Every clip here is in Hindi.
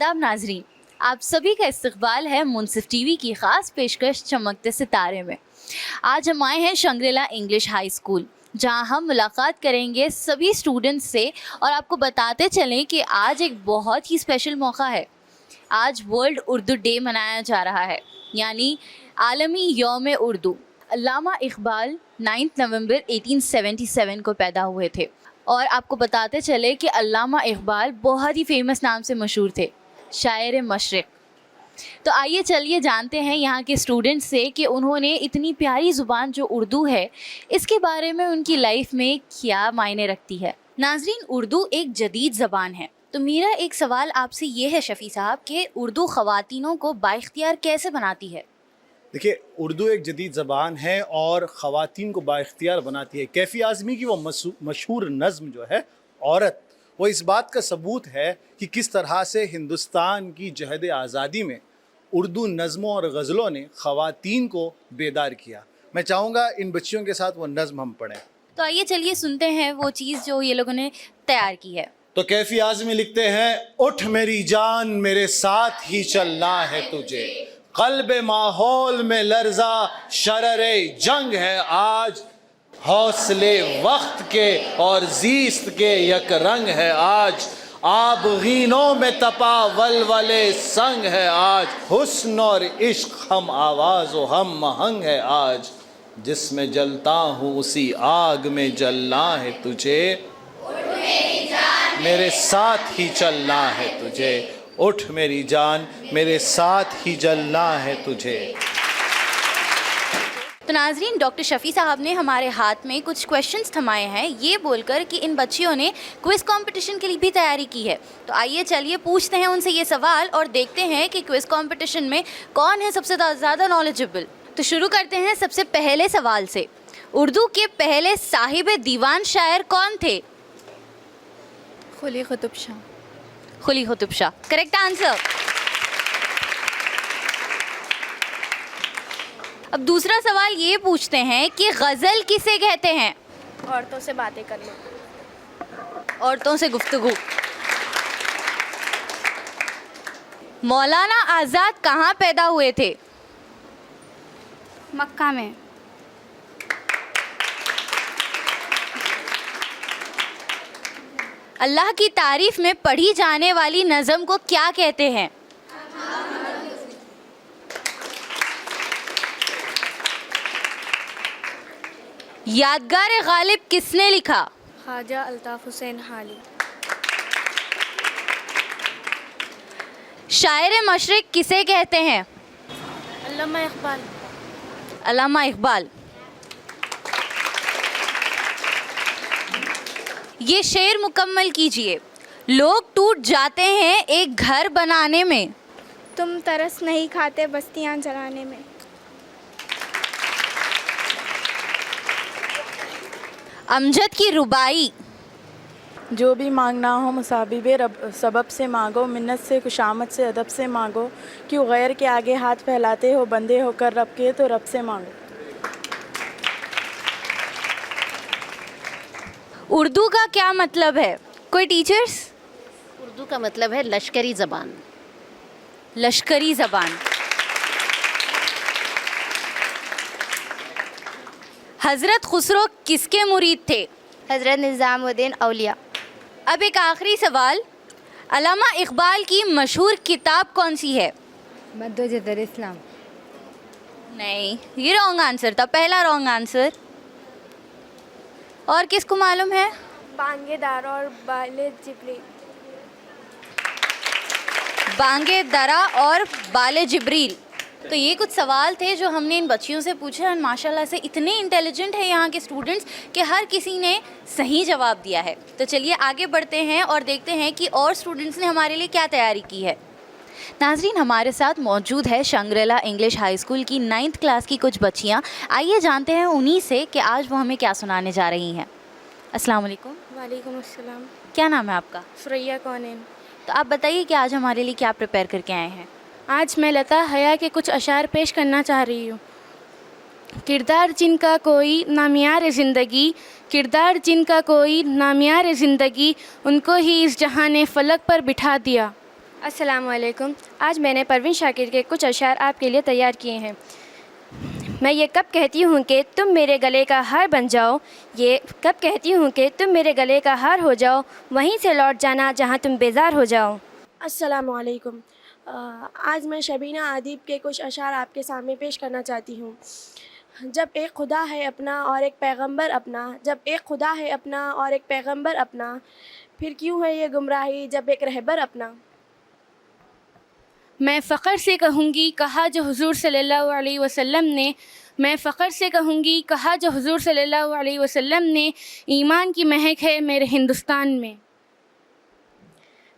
आदाब नाजरीन, आप सभी का इस्तकबाल है मुनसिफ टीवी की ख़ास पेशकश चमकते सितारे में। आज हम आए हैं शंग्रीला इंग्लिश हाई स्कूल, जहां हम मुलाकात करेंगे सभी स्टूडेंट्स से और आपको बताते चलें कि आज एक बहुत ही स्पेशल मौका है। आज वर्ल्ड उर्दू डे मनाया जा रहा है, यानी आलमी यौम उर्दू। अल्लामा इकबाल 9 नवंबर 1877 को पैदा हुए थे और आपको बताते चले कि अल्लामा इकबाल बहुत ही फेमस नाम से मशहूर थे, शायर मशरिक़। तो आइए चलिए जानते हैं यहाँ के स्टूडेंट्स से कि उन्होंने इतनी प्यारी ज़ुबान जो उर्दू है, इसके बारे में उनकी लाइफ में क्या मायने रखती है। नाज़रीन, उर्दू एक जदीद ज़बान है, तो मेरा एक सवाल आपसे ये है शफ़ी साहब कि उर्दू ख़वातीनों को बाइख्तियार कैसे बनाती है? देखिए, उर्दू एक जदीद ज़बान है और ख़वातीन को बाइख्तियार बनाती है। कैफ़ी आज़मी की वो मशहूर नज़्म जो है औरत, वो इस बात का सबूत है कि किस तरह से हिंदुस्तान की जहद आज़ादी में उर्दू नज़मों और गज़लों ने ख़वातीन को बेदार किया। मैं चाहूँगा इन बच्चियों के साथ वो नज़्म हम पढ़ें। तो आइए चलिए सुनते हैं वो चीज़ जो ये लोगों ने तैयार की है। तो कैफ़ी आज़मी लिखते हैं, उठ मेरी जान मेरे साथ ही चलना है तुझे, क़ल्ब माहौल में लर्ज़ा शररे जंग है आज, हौसले वक्त के और ज़ीस्त के यक रंग है आज, आबगीनों में तपा वलवले संग है आज, हुस्न और इश्क हम आवाज़ व हम महंग है आज, जिसमें जलता हूँ उसी आग में जलना है तुझे, मेरे साथ ही चलना है तुझे, उठ मेरी जान मेरे साथ ही जलना है तुझे। तो नाज़रीन, डॉक्टर शफ़ी साहब ने हमारे हाथ में कुछ क्वेश्चंस थमाए हैं, ये बोलकर कि इन बच्चियों ने क्विज़ कंपटीशन के लिए भी तैयारी की है। तो आइए चलिए पूछते हैं उनसे ये सवाल और देखते हैं कि क्विज़ कंपटीशन में कौन है सबसे ज़्यादा नॉलेजेबल। तो शुरू करते हैं सबसे पहले सवाल से। उर्दू के पहले साहिब दीवान शायर कौन थे? खुली कुतुब शाह। खुली कुतुब शाह, करेक्ट आंसर। अब दूसरा सवाल ये पूछते हैं कि गज़ल किसे कहते हैं? औरतों से बातें कर लो। औरतों से गुफ्तगू। मौलाना आज़ाद कहाँ पैदा हुए थे? मक्का में। अल्लाह की तारीफ में पढ़ी जाने वाली नज़म को क्या कहते हैं? यादगार गालिब किसने लिखा? ख्वाजा अल्ताफ़ हुसैन हाली। शायर मशरिक़ किसे कहते हैं? अल्लामा इकबाल। अल्लामा इकबाल। ये शेर मुकम्मल कीजिए। लोग टूट जाते हैं एक घर बनाने में, तुम तरस नहीं खाते बस्तियाँ जलाने में। अमजद की रुबाई। जो भी मांगना हो मुसाबिबे रब सबब से मांगो, मिन्नत से खुशामद से अदब से मांगो, क्यों गैर के आगे हाथ फैलाते हो, बंदे होकर रब के तो रब से मांगो। उर्दू का क्या मतलब है? कोई टीचर्स? उर्दू का मतलब है लश्करी ज़बान। लश्करी ज़बान। हज़रत खुसरो किसके मुरीद थे? हज़रत निज़ामुद्दीन औलिया। अब एक आखिरी सवाल, अल्लामा इकबाल की मशहूर किताब कौन सी है? मद्दुल इस्लाम। नहीं, ये रॉन्ग आंसर था, पहला रॉन्ग आंसर। और किसको मालूम है? बांगे दारा और बाले जिब्रील। बांगे दरा और बाले जिब्रील। तो ये कुछ सवाल थे जो हमने इन बच्चियों से पूछे और माशाल्लाह से इतने इंटेलिजेंट हैं यहाँ के स्टूडेंट्स कि हर किसी ने सही जवाब दिया है। तो चलिए आगे बढ़ते हैं और देखते हैं कि और स्टूडेंट्स ने हमारे लिए क्या तैयारी की है। नाज़रीन, हमारे साथ मौजूद है शंग्रीला इंग्लिश हाई स्कूल की 9th क्लास की कुछ बच्चियाँ। आइए जानते हैं उन्हीं से कि आज वो हमें क्या सुनाने जा रही हैं। अस्सलाम वालेकुम। वालेकुम अस्सलाम। क्या नाम है आपका? सुरैया कौनेन। तो आप बताइए कि आज हमारे लिए क्या प्रिपेयर करके आए हैं। आज मैं लता हया के कुछ अशार पेश करना चाह रही हूँ। किरदार जिनका कोई नामियार ज़िंदगी, किरदार जिनका कोई नामियार ज़िंदगी, उनको ही इस जहां ने फ़लक पर बिठा दिया। अस्सलामुअलैकुम। आज मैंने परवीन शाकिर के कुछ अशार आपके लिए तैयार किए हैं। मैं ये कब कहती हूँ कि तुम मेरे गले का हार बन जाओ, ये कब कहती हूँ कि तुम मेरे गले का हार हो जाओ, वहीं से लौट जाना जहाँ तुम बेजार हो जाओ। अस्सलामुअलैकुम। आज मैं शबीना आदिब के कुछ अशार आपके सामने पेश करना चाहती हूँ। जब एक खुदा है अपना और एक पैगंबर अपना, जब एक खुदा है अपना और एक पैगंबर अपना, फिर क्यों है ये गुमराही जब एक रहबर अपना। मैं फ़ख्र से कहूँगी कहा जो हुज़ूर सल्लल्लाहु अलैहि वसल्लम ने, मैं फ़ख्र से कहूँगी कहा जो हुज़ूर सल्लल्लाहु अलैहि वसल्लम ने, ईमान की महक है मेरे हिंदुस्तान में।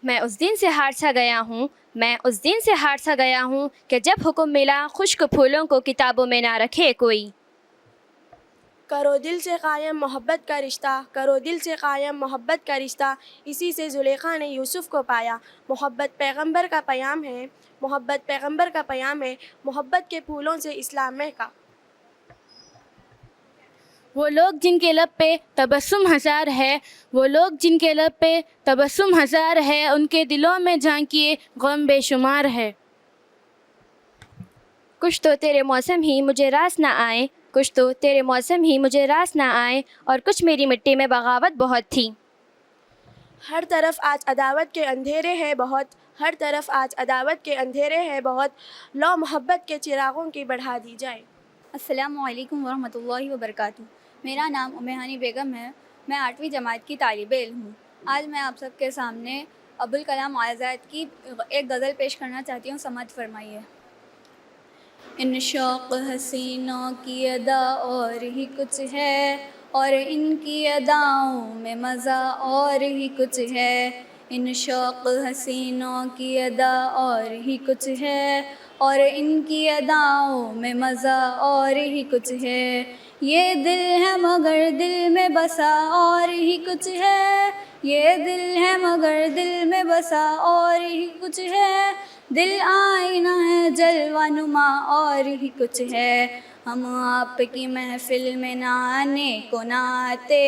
मैं उस दिन से हार सा गया हूँ, मैं उस दिन से हार सा गया हूँ कि जब हुक्म मिला खुश्क फूलों को किताबों में ना रखे कोई। करो दिल से कायम मोहब्बत का रिश्ता, करो दिल से कायम मोहब्बत का रिश्ता, इसी से ज़ुलेखा ने यूसुफ़ को पाया। मोहब्बत पैगंबर का पैगाम है, मोहब्बत पैगंबर का पैगाम है, मोहब्बत के फूलों से इस्लाम महका। वो लोग जिनके लब पे तबस्सुम हज़ार है, वो लोग जिनके लब पे तबस्सुम हज़ार है, उनके दिलों में झांकिए गम बेशुमार है। कुछ तो तेरे मौसम ही मुझे रास ना आए, कुछ तो तेरे मौसम ही मुझे रास ना आए, और कुछ मेरी मिट्टी में बगावत बहुत थी। हर तरफ आज अदावत के अंधेरे हैं बहुत, हर तरफ आज अदावत के अंधेरे हैं बहुत, लो मोहब्बत के चिरागों की बढ़ा दी जाए। अस्सलामुअलैकुम वरहमतुल्लाहि वबरकातुहू। मेरा नाम उम्मेहानी बेगम है। मैं 8वीं जमात की तालिबे इल्म हूँ। आज मैं आप सबके सामने अबुल कलाम आज़ाद की एक गज़ल पेश करना चाहती हूँ, समाअत फरमाइए। इन शौक़ हसीनों की अदा और ही कुछ है, और इनकी अदाओं में मज़ा और ही कुछ है। इन शौक़ हसीनों की अदा और ही कुछ है, और इनकी अदाओं में मज़ा और ही कुछ है। ये दिल है मगर दिल में बसा और ही कुछ है, ये दिल है मगर दिल में बसा और ही कुछ है। दिल आईना है जलवा नुमा और ही कुछ है। हम आपकी महफ़िल में ना आने को ना आते,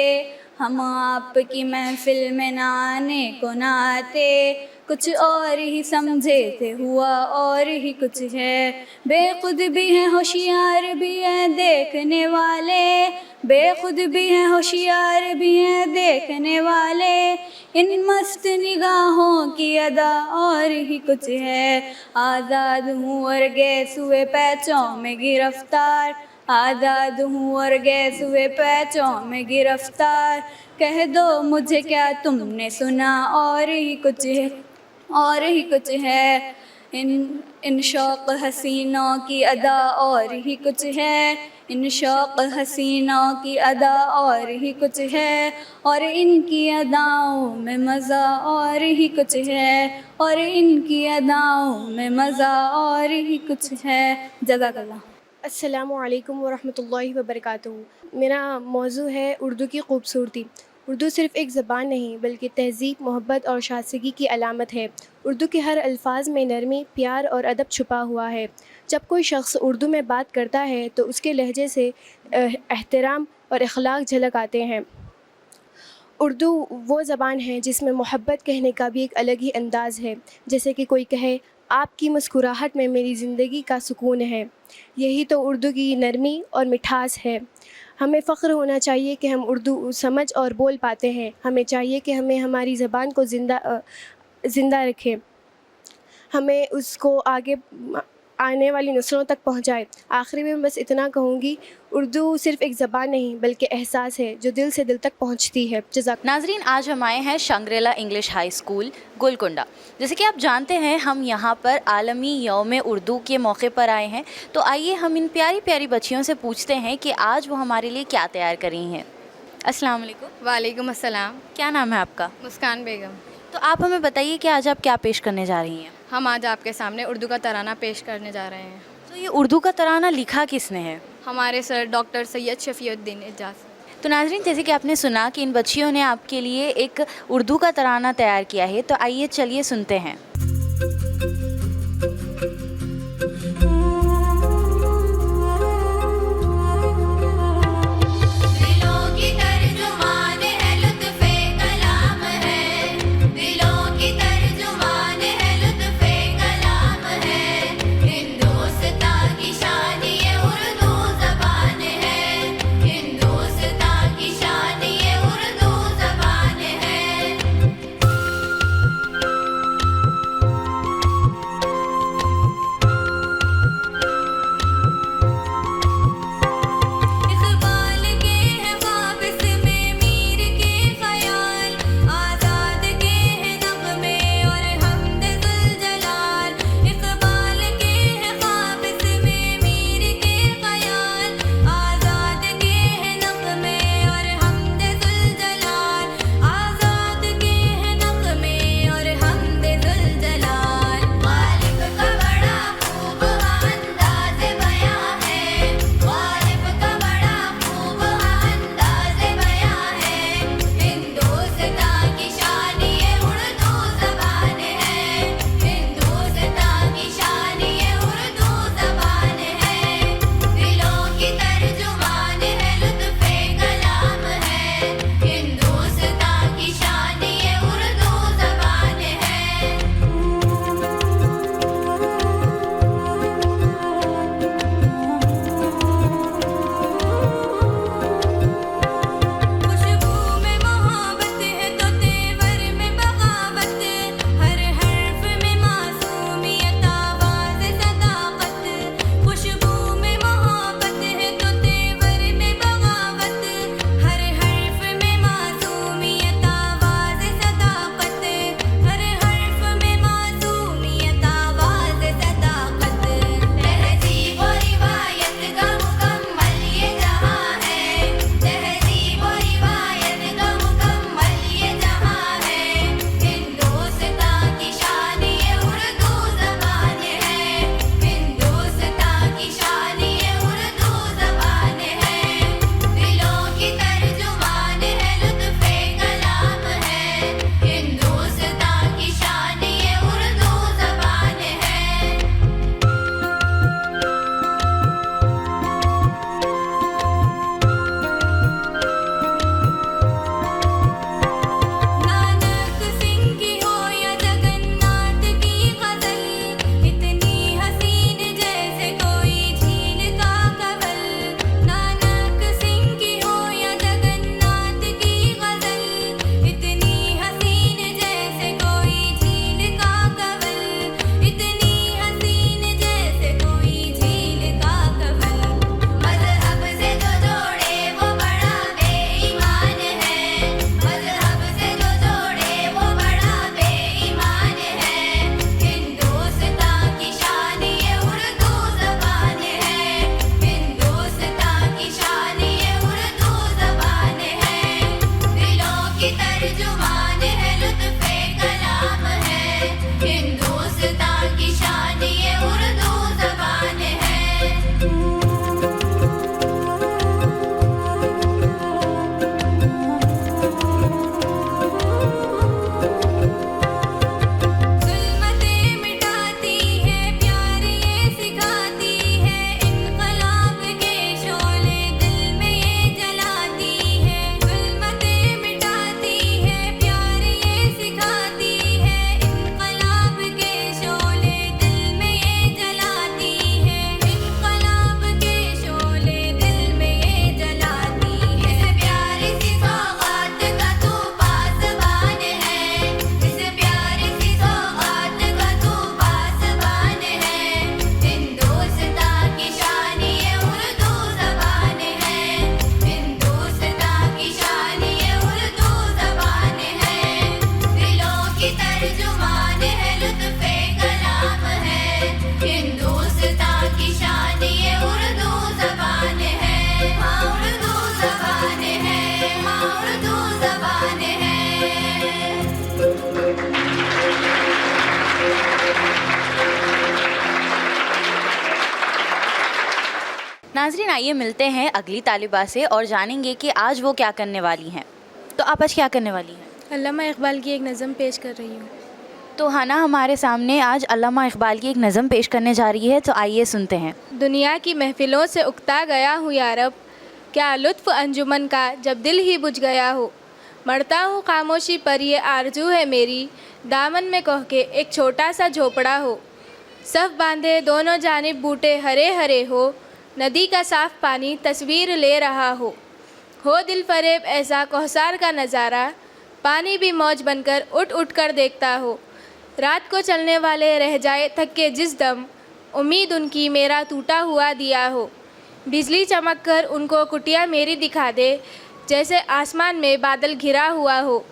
हम आपकी महफ़िल में ना आने को ना आते, कुछ और ही समझे थे हुआ और ही कुछ है। बेखुद भी हैं होशियार भी हैं देखने वाले, बेखुद भी हैं होशियार भी हैं देखने वाले, इन मस्त निगाहों की अदा और ही कुछ है। आज़ाद हूँ और गैस हुए पैचों में गिरफ्तार, आज़ाद हूँ और गैस हुए पैचों में गिरफ्तार, कह दो मुझे क्या तुमने सुना और ही कुछ है, और ही कुछ है। इन शौक़ हसीनों की अदा और ही कुछ है, इन शौक़ हसीनों की अदा और ही कुछ है, और इनकी अदाओं में मज़ा और ही कुछ है, और इनकी अदाओं में मज़ा और ही कुछ है। जज़ाकल्लाह। अस्सलामुअलैकुम वरहमतुल्लाहि वबरकातुहू। मेरा मौजू है उर्दू की खूबसूरती। उर्दू सिर्फ़ एक ज़बान नहीं बल्कि तहज़ीब, मोहब्बत और शादगी की अलामत है। उर्दू के हर अल्फाज में नरमी, प्यार और अदब छुपा हुआ है। जब कोई शख्स उर्दू में बात करता है तो उसके लहजे से एहतराम और अखलाक झलक आते हैं। उर्दू वो ज़बान है जिसमें मोहब्बत कहने का भी एक अलग ही अंदाज़ है। जैसे कि कोई कहे, आपकी मुस्कुराहट में मेरी ज़िंदगी का सुकून है। यही तो उर्दू की नरमी और मिठास है। हमें फ़ख्र होना चाहिए कि हम उर्दू समझ और बोल पाते हैं। हमें चाहिए कि हमें हमारी ज़बान को ज़िंदा रखें, हमें उसको आगे आने वाली नस्लों तक पहुँचाए। आखिरी में बस इतना कहूँगी, उर्दू सिर्फ़ एक ज़बान नहीं बल्कि एहसास है जो दिल से दिल तक पहुँचती है। नाजरीन, आज हम आए हैं शंग्रेला इंग्लिश हाई स्कूल गोलकुंडा। जैसे कि आप जानते हैं, हम यहाँ पर आलमी यौम उर्दू के मौके पर आए हैं। तो आइए हम इन प्यारी प्यारी बच्चियों से पूछते हैं कि आज वो हमारे लिए क्या तैयार करी हैं। अस्सलाम वालेकुम। वालेकुम अस्सलाम। क्या नाम है आपका? मुस्कान बेगम। तो आप हमें बताइए कि आज आप क्या पेश करने जा रही हैं? हम आज आपके सामने उर्दू का तराना पेश करने जा रहे हैं। तो ये उर्दू का तराना लिखा किसने है? हमारे सर डॉक्टर सैयद शफीउद्दीन एजाज। तो नाज़रीन, जैसे कि आपने सुना कि इन बच्चियों ने आपके लिए एक उर्दू का तराना तैयार किया है, तो आइए चलिए सुनते हैं। दिलों की तर्जुमान है लुत्फ़े नाजरीन, आइए मिलते हैं अगली तालिबा से और जानेंगे कि आज वो क्या करने वाली हैं। तो आप आज क्या करने वाली हैं? अल्लामा इकबाल की एक नज़म पेश कर रही हूँ। तो हाना हमारे सामने आज अल्लामा इकबाल की एक नज़म पेश करने जा रही है, तो आइए सुनते हैं। दुनिया की महफिलों से उकता गया हूँ या रब, क्या लुत्फ़ अंजुमन का जब दिल ही बुझ गया हो। मरता हूँ खामोशी पर ये आरजू है मेरी, दामन में कह के एक छोटा सा झोपड़ा हो। सफ़ बांधे दोनों जानिब बूटे हरे हरे हो, नदी का साफ़ पानी तस्वीर ले रहा हो दिल फरेब ऐसा कौसार का नज़ारा, पानी भी मौज बनकर उठ उठ कर देखता हो। रात को चलने वाले रह जाए थक के जिस दम, उम्मीद उनकी मेरा टूटा हुआ दिया हो। बिजली चमक कर उनको कुटिया मेरी दिखा दे, जैसे आसमान में बादल घिरा हुआ हो।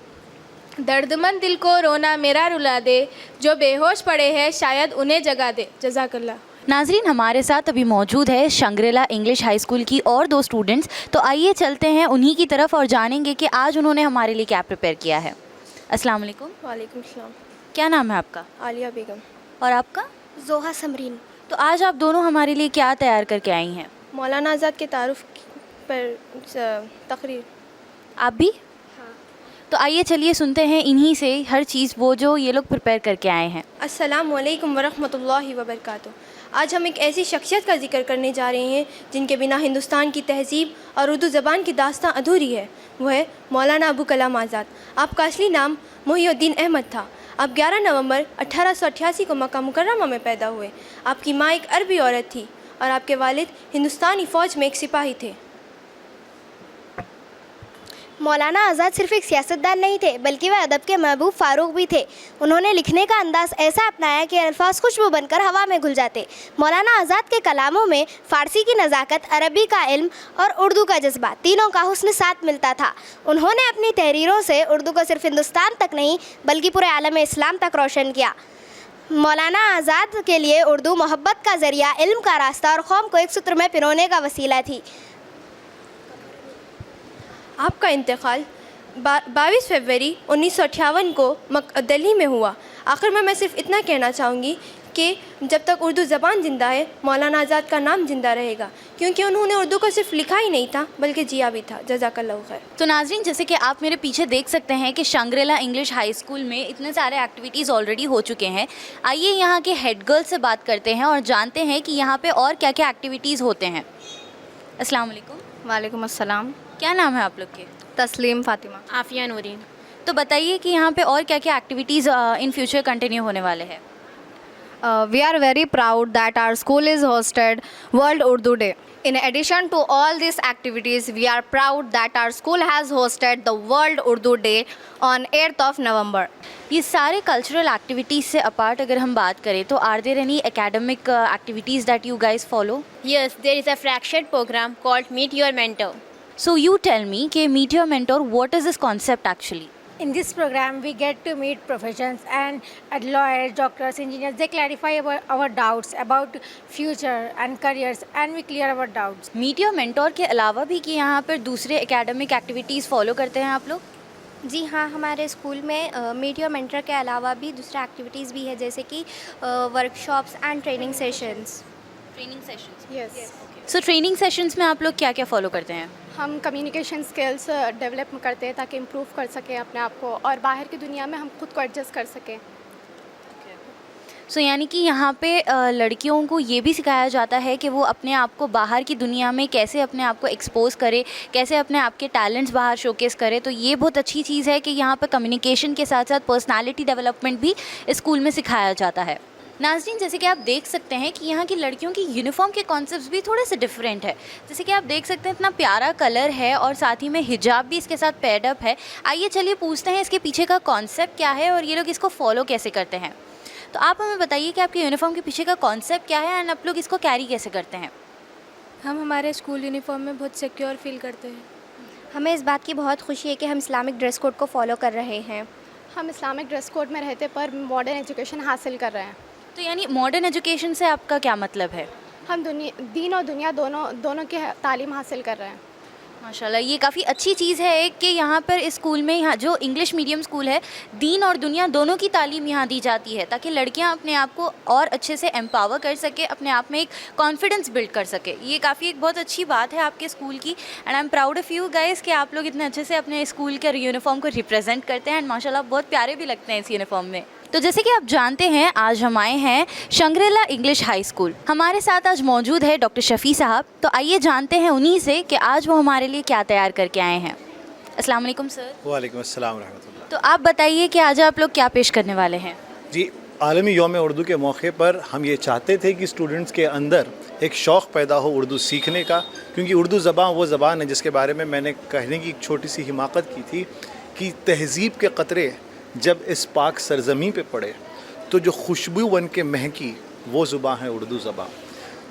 दर्दमंद दिल को रोना मेरा रुला दे, जो बेहोश पड़े हैं शायद उन्हें जगा दे। जज़ाकल्लाह। नाजरीन, हमारे साथ अभी मौजूद है शंग्रेला इंग्लिश हाई स्कूल की और 2 स्टूडेंट्स। तो आइए चलते हैं उन्हीं की तरफ और जानेंगे कि आज उन्होंने हमारे लिए क्या प्रिपेयर किया है। अस्सलाम वालेकुम। वालेकुम सलाम। क्या नाम है आपका? आलिया बेगम। और आपका? जोहा समरीन। तो आज आप दोनों हमारे लिए क्या तैयार करके आई हैं? मौलाना आज़ाद के तारुफ पर तकरीर। आप भी? हाँ। तो आइए चलिए सुनते हैं इन्हीं से हर चीज़ वो जो ये लोग प्रिपेयर करके आए हैं। अस्सलामु अलैकुम वरहमतुल्लाहि वबरकातुहू। आज हम एक ऐसी शख्सियत का जिक्र करने जा रहे हैं जिनके बिना हिंदुस्तान की तहज़ीब और उर्दू ज़बान की दास्तां अधूरी है। वो है मौलाना अबू कलाम आज़ाद। आपका असली नाम मोहिउद्दीन अहमद था। आप 11 नवंबर 1888 को मक्का मुकर्रमा में पैदा हुए। आपकी माँ एक अरबी औरत थी और आपके वालिद हिंदुस्तानी फ़ौज में एक सिपाही थे। मौलाना आज़ाद सिर्फ एक सियासतदान नहीं थे, बल्कि वह अदब के महबूब फ़ारूक भी थे। उन्होंने लिखने का अंदाज़ ऐसा अपनाया कि अल्फाज खुशबू बनकर हवा में घुल जाते। मौलाना आज़ाद के कलामों में फ़ारसी की नज़ाकत, अरबी का इल्म और उर्दू का जज्बा, तीनों का हुस्न साथ मिलता था। उन्होंने अपनी तहरीरों से उर्दू को सिर्फ हिंदुस्तान तक नहीं बल्कि पूरे आलम इस्लाम तक रोशन किया। मौलाना आज़ाद के लिए उर्दू मोहब्बत का ज़रिया, इल्म का रास्ता और कौम को एक सूत्र में पिरोने का वसीला थी। आपका इंतकाल 22 फरवरी 1958 को दिल्ली में हुआ। आखिर में मैं सिर्फ इतना कहना चाहूँगी कि जब तक उर्दू ज़बान ज़िंदा है, मौलाना आज़ाद का नाम ज़िंदा रहेगा, क्योंकि उन्होंने उर्दू को सिर्फ लिखा ही नहीं था बल्कि जिया भी था। जज़ाकल्लाह खैर। तो नाज़रीन, जैसे कि आप मेरे पीछे देख सकते हैं कि शंग्रेला इंग्लिश हाई स्कूल में इतने सारे एक्टिविटीज़ ऑलरेडी हो चुके हैं। आइए यहाँ के हेड गर्ल से बात करते हैं और जानते हैं कि यहाँ पे और क्या क्या एक्टिविटीज़ होते हैं। अस्सलाम वालेकुम। वालेकुम अस्सलाम। क्या नाम है आप लोग के? तस्लीम फ़ातिमा। आफ़िया नूरीन। तो बताइए कि यहाँ पे और क्या क्या एक्टिविटीज़ इन फ्यूचर कंटिन्यू होने वाले हैं। We are very proud that our school is hosted World Urdu Day. In addition to all these activities, we are proud that our school has hosted the World Urdu Day on 8th of November. ये सारे कल्चरल एक्टिविटीज़ से अपार्ट अगर हम बात करें तो are there any academic activities that you guys follow? Yes, there is a flagship program called Meet Your Mentor. So you tell me कि Meet Your Mentor, what is this concept actually? In this program, we get to meet professions and lawyers, doctors, engineers. They clarify our doubts about future and careers, and we clear our doubts. Meet Your Mentor के अलावा भी कि यहाँ पर दूसरे एकेडमिक एक्टिविटीज़ फॉलो करते हैं आप लोग? जी हाँ, हमारे स्कूल में मीट योर मेंटर के अलावा भी दूसरे एक्टिविटीज़ भी है, जैसे कि workshops and training sessions. Yes. So training sessions में आप लोग क्या क्या फॉलो करते हैं? हम कम्युनिकेशन स्किल्स डेवलप करते हैं ताकि इम्प्रूव कर सकें अपने आप को और बाहर की दुनिया में हम खुद को एडजस्ट कर सकें। सो यानी कि यहाँ पे लड़कियों को ये भी सिखाया जाता है कि वो अपने आप को बाहर की दुनिया में कैसे अपने आप को एक्सपोज करे, कैसे अपने आप के टैलेंट्स बाहर शोकेस करे। तो ये बहुत अच्छी चीज़ है कि यहाँ पर कम्युनिकेशन के साथ साथ पर्सनालिटी डेवलपमेंट भी स्कूल में सिखाया जाता है। नाज़रीन, जैसे कि आप देख सकते हैं कि यहाँ की लड़कियों की यूनिफॉर्म के कॉन्सेप्ट्स भी थोड़े से डिफरेंट है। जैसे कि आप देख सकते हैं इतना प्यारा कलर है और साथ ही में हिजाब भी इसके साथ पेड अप है। आइए चलिए पूछते हैं इसके पीछे का कॉन्सेप्ट क्या है और ये लोग इसको फॉलो कैसे करते हैं। तो आप हमें बताइए कि आपके यूनिफॉर्म के पीछे का कॉन्सेप्ट क्या है एंड आप लोग इसको कैरी कैसे करते हैं। हम हमारे स्कूल यूनिफॉर्म में बहुत सिक्योर फील करते हैं। हमें इस बात की बहुत खुशी है कि हम इस्लामिक ड्रेस कोड को फॉलो कर रहे हैं। हम इस्लामिक ड्रेस कोड में रहते पर मॉडर्न एजुकेशन हासिल कर रहे हैं। तो यानी मॉडर्न एजुकेशन से आपका क्या मतलब है? हम दीन और दुनिया दोनों की तालीम हासिल कर रहे हैं। माशाल्लाह, ये काफ़ी अच्छी चीज़ है कि यहाँ पर इस स्कूल में, यहाँ जो इंग्लिश मीडियम स्कूल है, दीन और दुनिया दोनों की तालीम यहाँ दी जाती है ताकि लड़कियाँ अपने आप को और अच्छे से एम्पावर कर सके, अपने आप में एक कॉन्फिडेंस बिल्ड कर सके। ये काफ़ी एक बहुत अच्छी बात है आपके स्कूल की and I am proud of you guys कि आप लोग इतने अच्छे से अपने स्कूल के यूनिफॉर्म को रिप्रेजेंट करते हैं एंड माशाल्लाह बहुत प्यारे भी लगते हैं इस यूनिफॉर्म में। तो जैसे कि आप जानते हैं, आज हम आए हैं शंग्रीला इंग्लिश हाई स्कूल। हमारे साथ आज मौजूद है डॉक्टर शफ़ी साहब। तो आइए जानते हैं उन्हीं से कि आज वो हमारे लिए क्या तैयार करके आए हैं। अस्सलाम वालेकुम सर। वालेकुम अस्सलाम रहमतुल्लाह। तो आप बताइए कि आज आप लोग क्या पेश करने वाले हैं। जी, आलमी यौम उर्दू के मौके पर हम ये चाहते थे कि स्टूडेंट्स के अंदर एक शौक़ पैदा हो उर्दू सीखने का, क्योंकि उर्दू ज़बान वो ज़बान है जिसके बारे में मैंने कहने की एक छोटी सी हिमाकत की थी कि तहज़ीब के क़तरे जब इस पाक सरज़मी पे पड़े तो जो खुशबू बन के महकी वो ज़ुबान है उर्दू ज़बान।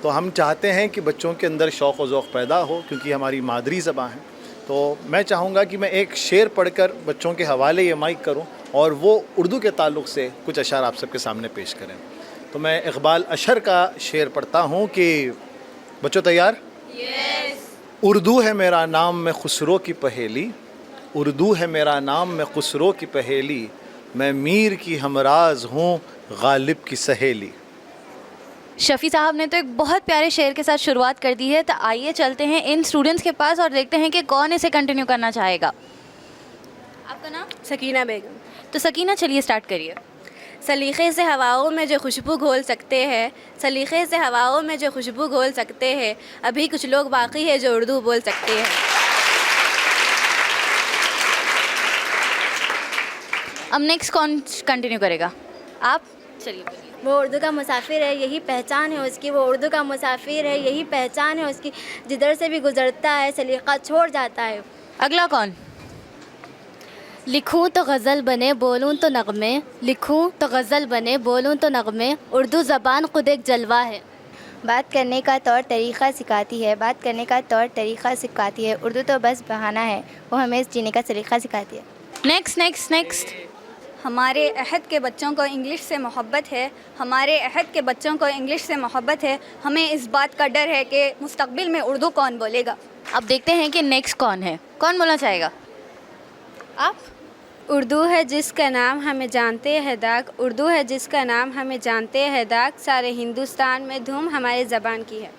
तो हम चाहते हैं कि बच्चों के अंदर शौक़ व ज़ौक़ पैदा हो, क्योंकि हमारी मादरी ज़बान है। तो मैं चाहूँगा कि मैं एक शेर पढ़कर बच्चों के हवाले ये माइक करूँ और वो उर्दू के ताल्लुक़ से कुछ अशार आप सबके सामने पेश करें। तो मैं इक़बाल अशर का शेर पढ़ता हूँ कि बच्चों तैयार? यस। उर्दू है मेरा नाम मैं खुसरो की पहेली, उर्दू है मेरा नाम मैं खुसरो की पहेली, मैं मीर की हमराज हूँ गालिब की सहेली। शफ़ी साहब ने तो एक बहुत प्यारे शेर के साथ शुरुआत कर दी है। तो आइए चलते हैं इन स्टूडेंट्स के पास और देखते हैं कि कौन इसे कंटिन्यू करना चाहेगा। आपका नाम? सकीना बेगम। तो सकीना, चलिए स्टार्ट करिए। सलीक़े से हवाओं में जो खुशबू घोल सकते हैं, सलीक़े से हवाओं में जो खुशबू घोल सकते हैं, अभी कुछ लोग बाकी है जो उर्दू बोल सकते हैं। अब नेक्स्ट कौन कंटिन्यू करेगा? आप चलिए बोलिए। वो उर्दू का मुसाफिर है, यही पहचान है उसकी। वो उर्दू का मुसाफिर है, यही पहचान है उसकी। जिधर से भी गुज़रता है सलीक़ा छोड़ जाता है। अगला कौन? लिखूं तो गज़ल बने, बोलूं तो नगमे, लिखूं तो गज़ल बने, बोलूं तो नगमे, उर्दू ज़बान खुद एक जलवा है। बात करने का तौर तरीक़ा सिखाती है, बात करने का तौर तरीक़ा सिखाती है। उर्दू तो बस बहाना है, वो हमें जीने का सलीक़ा सिखाती है। Next next next. हमारे अहद के बच्चों को इंग्लिश से मोहब्बत है, हमारे अहद के बच्चों को इंग्लिश से मोहब्बत है, हमें इस बात का डर है कि मुस्तक़बिल में उर्दू कौन बोलेगा। अब देखते हैं कि नेक्स्ट कौन है, कौन बोलना चाहेगा? आप? उर्दू है जिसका नाम हमें जानते हैं दाग, उर्दू है जिसका नाम हमें जानते हैं दाग, सारे हिंदुस्तान में धूम हमारे ज़बान की है।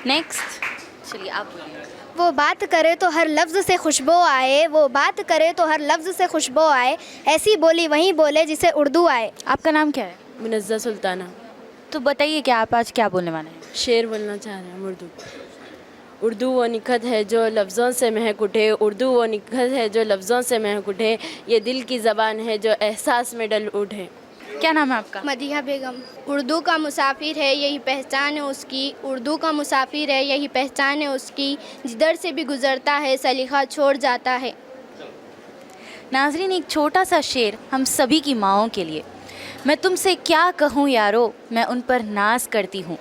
नेक्स्ट, चलिए आप बोलिए। वो बात करे तो हर लफ्ज़ से खुशबू आए, वो बात करे तो हर लफ्ज़ से खुशबू आए, ऐसी बोली वहीं बोले जिसे उर्दू आए। आपका नाम क्या है? मुनज़्ज़ा सुल्ताना। तो बताइए कि आप आज क्या बोलने वाले हैं? शेर बोलना चाह रहे हैं उर्दू। उर्दू वो निखत है जो लफ्ज़ों से महक उठे, उर्दू वो निखत है जो लफ्ज़ों से महक उठे, ये दिल की ज़बान है जो एहसास में डल उठे। क्या नाम है आपका? मदीहा बेगम। उर्दू का मुसाफिर है, यही पहचान है उसकी। उर्दू का मुसाफिर है, यही पहचान है उसकी। जिधर से भी गुज़रता है सलीक़ा छोड़ जाता है। नाज़रीन, एक छोटा सा शेर हम सभी की माँओं के लिए। मैं तुमसे क्या कहूँ यारो, मैं उन पर नाज करती हूँ।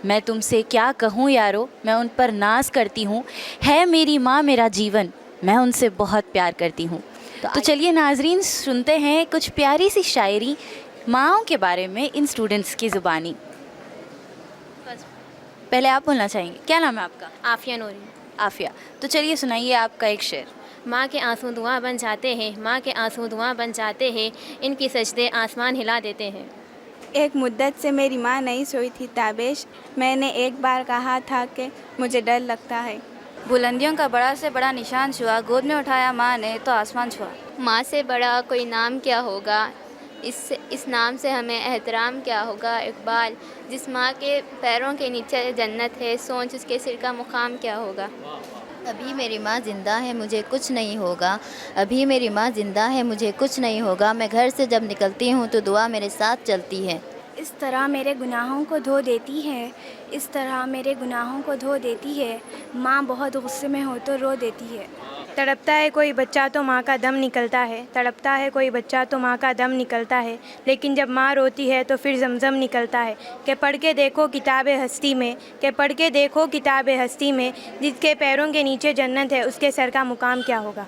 मैं तुमसे क्या कहूँ यारो, मैं उन पर नाज करती हूँ। है मेरी माँ मेरा जीवन, मैं उनसे बहुत प्यार करती हूँ। तो चलिए नाज़रीन, सुनते हैं कुछ प्यारी सी शायरी माँओं के बारे में इन स्टूडेंट्स की ज़ुबानी। पहले आप बोलना चाहेंगे? क्या नाम है आपका? आफिया नूरी। आफिया। तो चलिए सुनाइए आपका एक शेर। माँ के आंसू धुआं बन जाते हैं, माँ के आंसू धुआं बन जाते हैं, इनकी सजदे आसमान हिला देते हैं। एक मुद्दत से मेरी माँ नहीं सोई थी ताबेश, मैंने एक बार कहा था कि मुझे डर लगता है। बुलंदियों का बड़ा से बड़ा निशान छुआ, गोद में उठाया माँ ने तो आसमान छुआ। माँ से बड़ा कोई नाम क्या होगा, इस नाम से हमें एहतराम क्या होगा। इकबाल, जिस माँ के पैरों के नीचे जन्नत है, सोच उसके सिर का मुकाम क्या होगा। अभी मेरी माँ ज़िंदा है मुझे कुछ नहीं होगा, अभी मेरी माँ ज़िंदा है मुझे कुछ नहीं होगा। मैं घर से जब निकलती हूँ तो दुआ मेरे साथ चलती है। इस तरह मेरे गुनाहों को धो देती है, इस तरह मेरे गुनाहों को धो देती है। माँ बहुत गुस्से में हो तो रो देती है। तड़पता है कोई बच्चा तो माँ का दम निकलता है, तड़पता है कोई बच्चा तो माँ का दम निकलता है। लेकिन जब माँ रोती है तो फिर जमजम निकलता है। कि पढ़ के देखो किताब हस्ती में, कि पढ़ के देखो किताब हस्ती में, जिसके पैरों के नीचे जन्नत है उसके सर का मुकाम क्या होगा।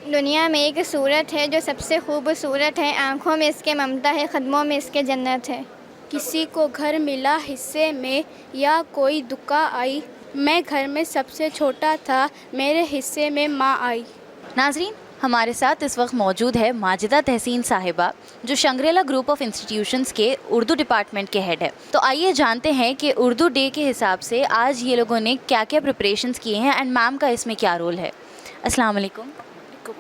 दुनिया में एक सूरत है जो सबसे खूबसूरत है, आँखों में इसके ममता है, कदमों में इसके जन्नत है। किसी को घर मिला हिस्से में या कोई दुआ आई, मैं घर में सबसे छोटा था, मेरे हिस्से में माँ आई। नाजरीन, हमारे साथ इस वक्त मौजूद है माजिदा तहसीन साहिबा, जो शंग्रेला ग्रुप ऑफ इंस्टीट्यूशंस के उर्दू डिपार्टमेंट के हेड है। तो आइए जानते हैं कि उर्दू डे के हिसाब से आज ये लोगों ने क्या क्या प्रिपरेशंस किए हैं एंड मैम का इसमें क्या रोल है। अस्सलाम वालेकुम।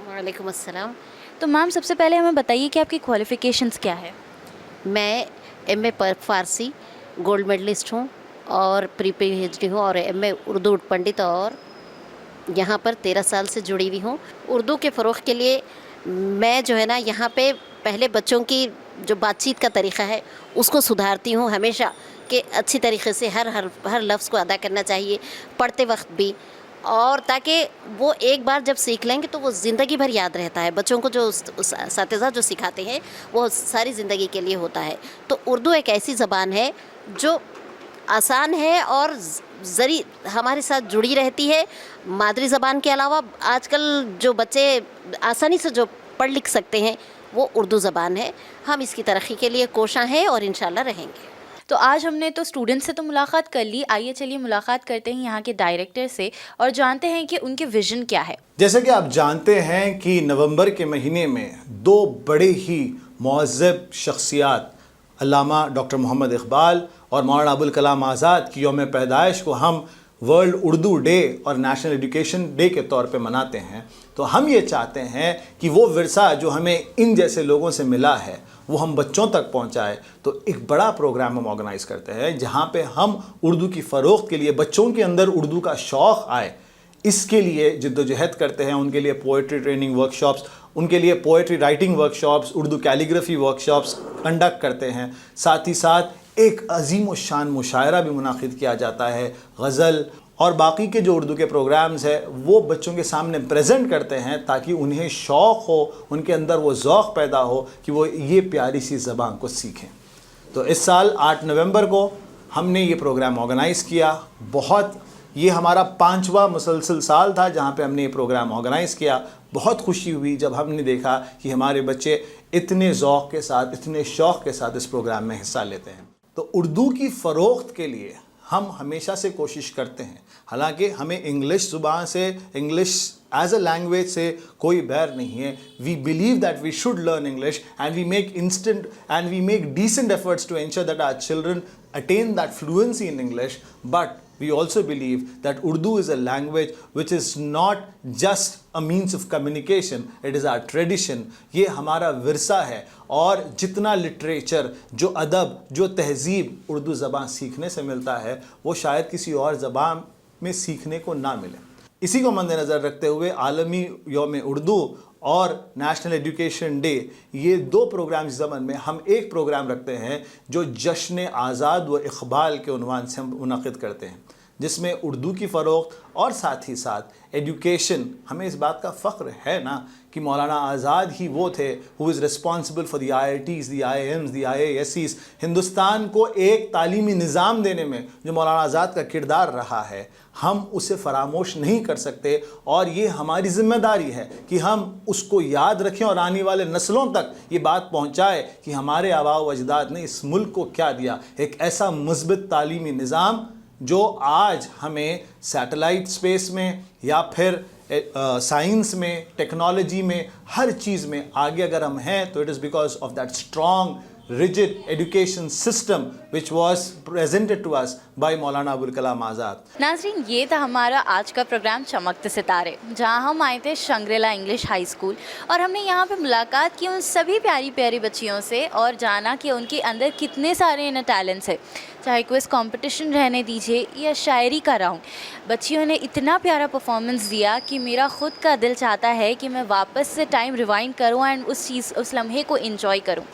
वालेकुम अस्सलाम। तो मैम, सबसे पहले हमें बताइए कि आपकी क्वालिफ़िकेशंस क्या है। मैं MA फ़ारसी गोल्ड मेडलिस्ट हूँ और प्री PhD हूँ और MA उर्दू पंडित, और यहाँ पर 13 साल से जुड़ी हुई हूँ। उर्दू के फ़रोग़ के लिए मैं जो है ना यहाँ पे पहले बच्चों की जो बातचीत का तरीक़ा है उसको सुधारती हूँ हमेशा, कि अच्छी तरीक़े से हर लफ्ज़ को अदा करना चाहिए पढ़ते वक्त भी, और ताकि वो एक बार जब सीख लेंगे तो वो ज़िंदगी भर याद रहता है। बच्चों को जो उस्ताद जो सिखाते हैं वो सारी ज़िंदगी के लिए होता है। तो उर्दू एक ऐसी ज़बान है जो आसान है और ज़री हमारे साथ जुड़ी रहती है। मादरी ज़बान के अलावा आजकल जो बच्चे आसानी से जो पढ़ लिख सकते हैं वो उर्दू ज़बान है। हम इसकी तरक्की के लिए कोशां हैं और इंशाल्लाह रहेंगे। तो आज हमने तो स्टूडेंट से तो मुलाकात कर ली, आइए चलिए मुलाकात करते हैं यहाँ के डायरेक्टर से और जानते हैं कि उनके विज़न क्या है। जैसे कि आप जानते हैं कि नवंबर के महीने में दो बड़े ही मुअज़्ज़ब शख्सियात अल्लामा डॉक्टर मोहम्मद इकबाल और मौलाना अबुल कलाम आज़ाद की यौम पैदाइश को हम वर्ल्ड उर्दू डे और नेशनल एजुकेशन डे के तौर पे मनाते हैं। तो हम ये चाहते हैं कि वो विरसा जो हमें इन जैसे लोगों से मिला है वो हम बच्चों तक पहुंचाए। तो एक बड़ा प्रोग्राम हम ऑर्गेनाइज़ करते हैं जहां पे हम उर्दू की फ़रोख्त के लिए बच्चों के अंदर उर्दू का शौक़ आए, इसके लिए जिद्दोजहद करते हैं। उनके लिए पोइट्री ट्रेनिंग वर्कशॉप्स, उनके लिए poetry writing workshops, Urdu calligraphy workshops conduct करते हैं। साथ ही साथ एक अजीम व शान मुशायरा भी मुनाकिद किया जाता है। गज़ल और बाकी के जो उर्दू के प्रोग्राम्स हैं वो बच्चों के सामने प्रेजेंट करते हैं ताकि उन्हें शौक़ हो, उनके अंदर वो ज़ौक़ पैदा हो कि वो ये प्यारी सी ज़बान को सीखें। तो इस साल 8 नवंबर को हमने ये प्रोग्राम ऑर्गेनाइज़ किया। ये हमारा 5वां मुसलसल साल था जहाँ पे हमने ये प्रोग्राम ऑर्गेनाइज़ किया। बहुत खुशी हुई जब हमने देखा कि हमारे बच्चे इतने ज़ौक़ के साथ, इतने शौक़ के साथ इस प्रोग्राम में हिस्सा लेते हैं। तो उर्दू की फ़रोख्त के लिए हम हमेशा से कोशिश करते हैं। हालांकि हमें इंग्लिश ज़ुबान से, इंग्लिश एज अ लैंग्वेज से कोई बैर नहीं है। We believe that we should learn English and we make decent efforts to ensure that our children attain that fluency in English, but we also believe that Urdu is a language which is not just a means of communication, it is our tradition। ये हमारा विरसा है और जितना लिटरेचर, जो अदब, जो तहज़ीब उर्दू ज़बान सीखने से मिलता है वो शायद किसी और ज़बान में सीखने को ना मिले। इसी को मद्देनज़र रखते हुए आलमी यौम उर्दू और नेशनल एजुकेशन डे, ये दो प्रोग्राम इस ज़मन में हम एक प्रोग्राम रखते हैं जो जश्न आज़ाद व इक़बाल के उन्वान से हम मुनक़िद करते हैं, जिसमें उर्दू की फ़रोख्त और साथ ही साथ एजुकेशन। हमें इस बात का फ़ख्र है ना कि मौलाना आज़ाद ही वो थे who is responsible for the IITs, the IIMs, the IIScs। Hindustan को एक तालीमी निज़ाम देने में जो मौलाना आज़ाद का किरदार रहा है हम उसे फरामोश नहीं कर सकते, और ये हमारी ज़िम्मेदारी है कि हम उसको याद रखें और आने वाले नस्लों तक ये बात पहुँचाए कि हमारे आबा व अजदाद ने इस मुल्क को क्या दिया। एक ऐसा मुस्बित तालीमी निज़ाम जो आज हमें सैटेलाइट स्पेस में या फिर साइंस में, टेक्नोलॉजी में, हर चीज़ में आगे अगर हम हैं तो it is because of that strong rigid education system which was presented to us by Maulana Abul Kalam Azad. नाज़रीन, ये था हमारा आज का प्रोग्राम चमकते सितारे, जहाँ हम आए थे शंग्रेला इंग्लिश हाई स्कूल और हमने यहाँ पे मुलाकात की उन सभी प्यारी प्यारी बच्चियों से और जाना कि उनके अंदर कितने सारे इनर टैलेंट्स है। चाहे क्विज़ कंपटीशन रहने दीजिए या शायरी का राउंड, बच्चियों ने इतना प्यारा परफॉर्मेंस दिया कि मेरा ख़ुद का दिल चाहता है कि मैं वापस से टाइम रिवाइंड करूँ एंड उस लम्हे को इन्जॉय करूँ।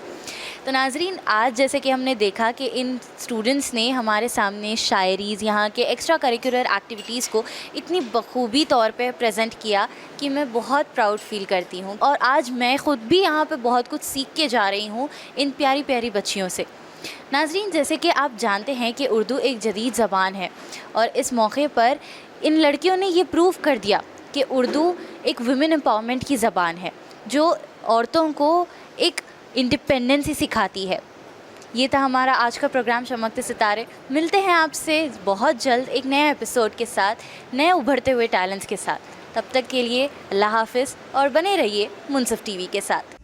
तो नाज़रीन, आज जैसे कि हमने देखा कि इन स्टूडेंट्स ने हमारे सामने शायरीज़, यहाँ के एक्स्ट्रा करिकुलर एक्टिविटीज़ को इतनी बखूबी तौर पे प्रेजेंट किया कि मैं बहुत प्राउड फील करती हूँ, और आज मैं ख़ुद भी यहाँ पे बहुत कुछ सीख के जा रही हूँ इन प्यारी प्यारी बच्चियों से। नाज़रीन, जैसे कि आप जानते हैं कि उर्दू एक जदीद ज़बान है और इस मौके पर इन लड़कियों ने ये प्रूव कर दिया कि उर्दू एक वुमेन एम्पावरमेंट की ज़बान है जो औरतों को एक इंडिपेंडेंसी सिखाती है। ये था हमारा आज का प्रोग्राम चमकते सितारे। मिलते हैं आपसे बहुत जल्द एक नए एपिसोड के साथ, नए उभरते हुए टैलेंट्स के साथ। तब तक के लिए अल्लाह हाफिज़ और बने रहिए मुनसिफ टीवी के साथ।